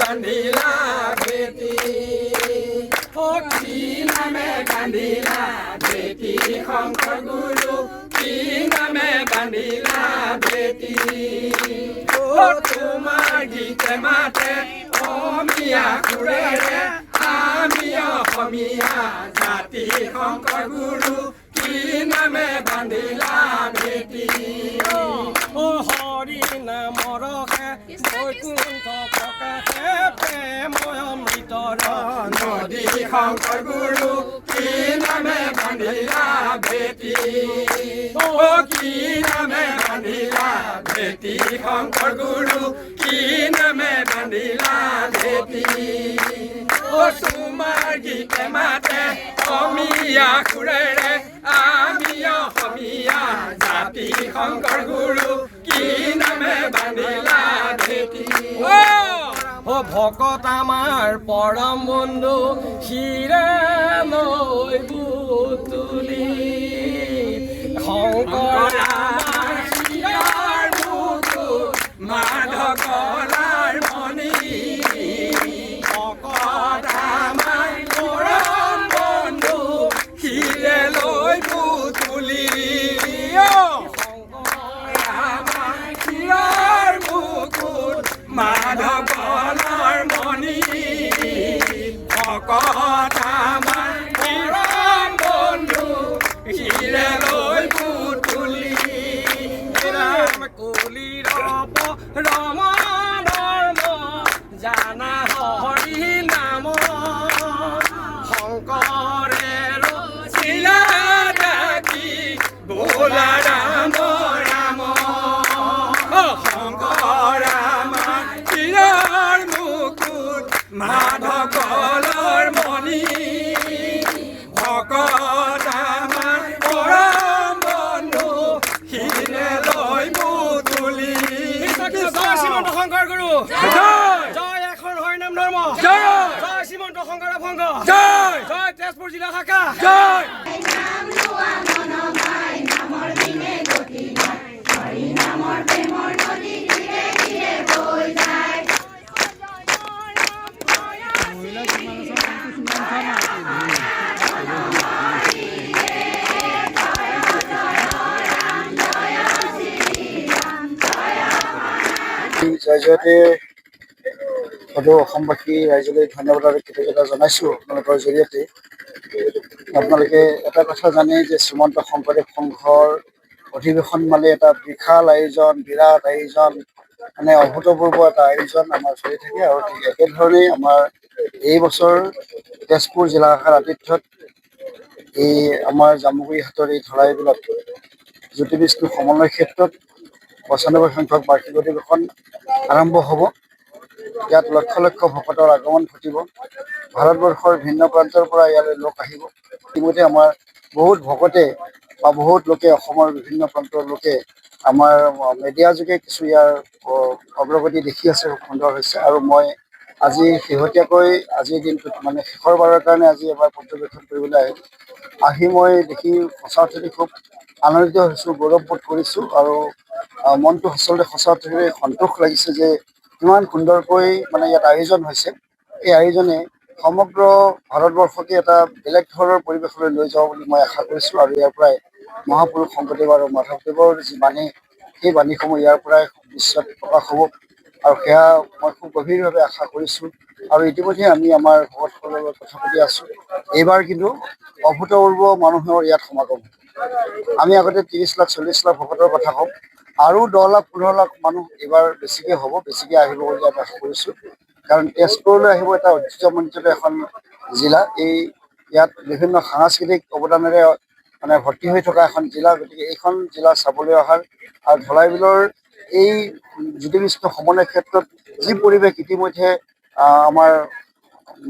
বান্ধিলা ভেটি কি নামে বান্ধিলা ভেটি শংকৰ গুৰু কি নামে বান্ধিলা ভেটি তোমাৰ গীতে মাতে অসমীয়া সুৰেৰে আমি অসমীয়া জাতি শংকৰ গুৰু কি নামে বান্ধিলা ভেটি হৰি নামৰকে বৈকুণ্ঠ প্ৰকাশে প্ৰেম অমৃতৰ নদী শংকৰ গুৰু কি নামে বান্ধিলা ভেটি কি নামে বান্ধিলা ভেটি শংকৰ গুৰু কি নামে বান্ধিলা ভেটি তোমাৰ গীতে মাতে অসমীয়া সুৰেৰে আমি অসমীয়া জাতি শংকৰ গুৰু কি নামে বান্ধিলা ভেটি ভকত আমাৰ পৰম বন্ধু শিৰে লৈ বুতুলি শংকৰ আমাৰ শিৰাৰ মুকুট মাধৱ কলাৰ মণি ভকত আমাৰ পৰম বন্ধু শিৰে লৈ বুতুলি শংকৰ আমাৰ শিৰাৰ মুকুট মাধৱ কলাৰ মণি ভকত আমাৰ পৰম বন্ধু শিৰে লৈ বুতুলি কুলিৰ ৰম ধৰ্ম জানা হৰি নাম শংকৰে শিলা ডাকি বোলা ৰাম ৰাম শংকৰ আমাৰ শিৰাৰ মুকুট মাধৱ কলাৰ মণি ভকত আমাৰ পৰম বন্ধু শিৰে লৈ বুতুলি জয় শ্ৰীমন্ত শংকৰ গুৰু জয় জয় এখন হৰি নাম ধৰ্ম জয় জয় শ্ৰীমন্ত শংকৰ ভংগ জয় জয় তেজপুৰ জিলা শাখা জয় জয় জয়তে সদৌ অসমবাসী ৰাইজলৈ ধন্যবাদ আৰু কৃতজ্ঞতা জনাইছোঁ আপোনালোকৰ জৰিয়তে। আপোনালোকে এটা কথা জানে যে শ্ৰীমন্ত শংকৰদেৱ সংঘৰ অধিৱেশন মানে এটা বিশাল আয়োজন, বিৰাট আয়োজন, মানে অভূতপূৰ্ব এটা আয়োজন আমাৰ চলি থাকে। আৰু ঠিক একেধৰণেই আমাৰ এই বছৰ তেজপুৰ জিলা শাখাৰ আতিথ্যত এই আমাৰ জামুগুৰি হাটৰ এই ধৰাইবিলত জ্যোতি বিষ্ণু সমন্বয় ক্ষেত্ৰত ৯৫ সংখ্যক বাৰ্ষিক অধিৱেশন আৰম্ভ হ'ব। ইয়াত লক্ষ লক্ষ ভকতৰ আগমন ঘটিব। ভাৰতবৰ্ষৰ ভিন্ন প্ৰান্তৰ পৰা ইয়ালৈ লোক আহিব। ইতিমধ্যে আমাৰ বহুত ভকতে বা বহুত লোকে অসমৰ বিভিন্ন প্ৰান্তৰ লোকে আমাৰ মিডিয়া যোগে কিছু ইয়াৰ অগ্ৰগতি দেখি আছে, খুব সুন্দৰ হৈছে। আৰু মই আজি শেহতীয়াকৈ আজিৰ দিনটোত মানে শেষৰবাৰৰ কাৰণে আজি এবাৰ পৰ্যবেক্ষণ কৰিবলৈ আহি মই দেখি সঁচা অৰ্থতে খুব আনন্দিত হৈছোঁ, গৌৰৱবোধ কৰিছোঁ। আৰু মনটো আচলতে সঁচা অৰ্থৰে সন্তোষ লাগিছে যে ইমান সুন্দৰকৈ মানে ইয়াত আয়োজন হৈছে। এই আয়োজনে সমগ্ৰ ভাৰতবৰ্ষকে এটা বেলেগ ধৰণৰ পৰিৱেশলৈ লৈ যাব বুলি মই আশা কৰিছোঁ। আৰু ইয়াৰ পৰাই মহাপুৰুষ শংকৰদেৱ আৰু মাধৱদেৱৰ যি বাণী, সেই বাণীসমূহ ইয়াৰ পৰাই বিশ্বত প্ৰকাশ হ'ব। আৰু সেয়া মই খুব গভীৰভাৱে আশা কৰিছোঁ। আৰু ইতিমধ্যে আমি আমাৰ ভকতসকলৰ লগত কথা পাতি আছোঁ। এইবাৰ কিন্তু অভূতপূৰ্ব মানুহৰ ইয়াত সমাগম। আমি আগতে ৩০ লাখ ৪০ লাখ ভকতৰ কথা কওঁ, আৰু ১০ লাখ ১৫ লাখ মানুহ এইবাৰ বেছিকৈ হ'ব, বেছিকৈ আহিব বুলি আমি আশা কৰিছোঁ। কাৰণ তেজপুৰলৈ আহিব এটা ঐতিহ্যমণ্ডিত এখন জিলা। ইয়াত বিভিন্ন সাংস্কৃতিক অৱদানেৰে মানে ভৰ্তি হৈ থকা এখন জিলা। গতিকে এইখন জিলা চাবলৈ অহাৰ আৰু ধলাইবিলৰ এই জ্যোতি বিষ্ণু সমন্বয় ক্ষেত্ৰত যি পৰিৱেশ ইতিমধ্যে আমাৰ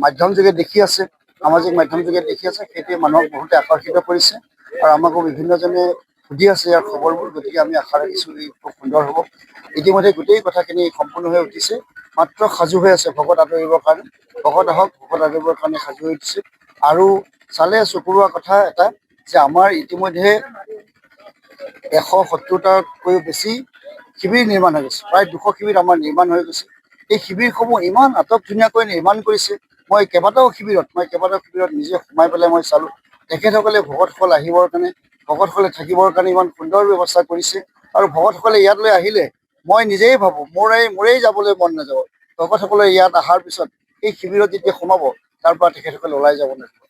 মাধ্যম যোগে দেখি আছে, সামাজিক মাধ্যম যোগে দেখি আছে, সেইটোৱে মানুহক বহুতে আকৰ্ষিত কৰিছে। আৰু আমাকো বিভিন্নজনে সুধি আছে ইয়াৰ খবৰবোৰ। গতিকে আমি আশা ৰাখিছোঁ ই খুব সুন্দৰ হ'ব। ইতিমধ্যে গোটেই কথাখিনি সম্পূৰ্ণ হৈ উঠিছে, মাত্ৰ সাজু হৈ আছে ভকত আদৰিবৰ কাৰণে। ভকত আহক, ভকত আদৰিবৰ কাৰণে সাজু হৈ উঠিছে। আৰু চালে চকুৰোৱা কথা এটা যে আমাৰ ইতিমধ্যে ১৭০টাতকৈও বেছি শিবিৰ নিৰ্মাণ হৈ গৈছে। প্ৰায় ২০০ শিবিৰ আমাৰ নিৰ্মাণ হৈ গৈছে। এই শিবিৰসমূহ ইমান আটক ধুনীয়াকৈ নিৰ্মাণ কৰিছে। মই কেইবাটাও শিবিৰত নিজে সোমাই পেলাই মই চালোঁ। তেখেতসকলে ভকতসকল আহিবৰ কাৰণে, ভকতসকলে থাকিবৰ কাৰণে ইমান সুন্দৰ ব্যৱস্থা কৰিছে। আৰু ভকতসকলে ইয়ালৈ আহিলে মই নিজেই ভাবোঁ মোৰেই যাবলৈ মন নাযাব। ভকতসকলে ইয়াত অহাৰ পিছত এই শিবিৰত যেতিয়া সোমাব, তাৰ পৰা তেখেতসকলে ওলাই যাব নোৱাৰিব।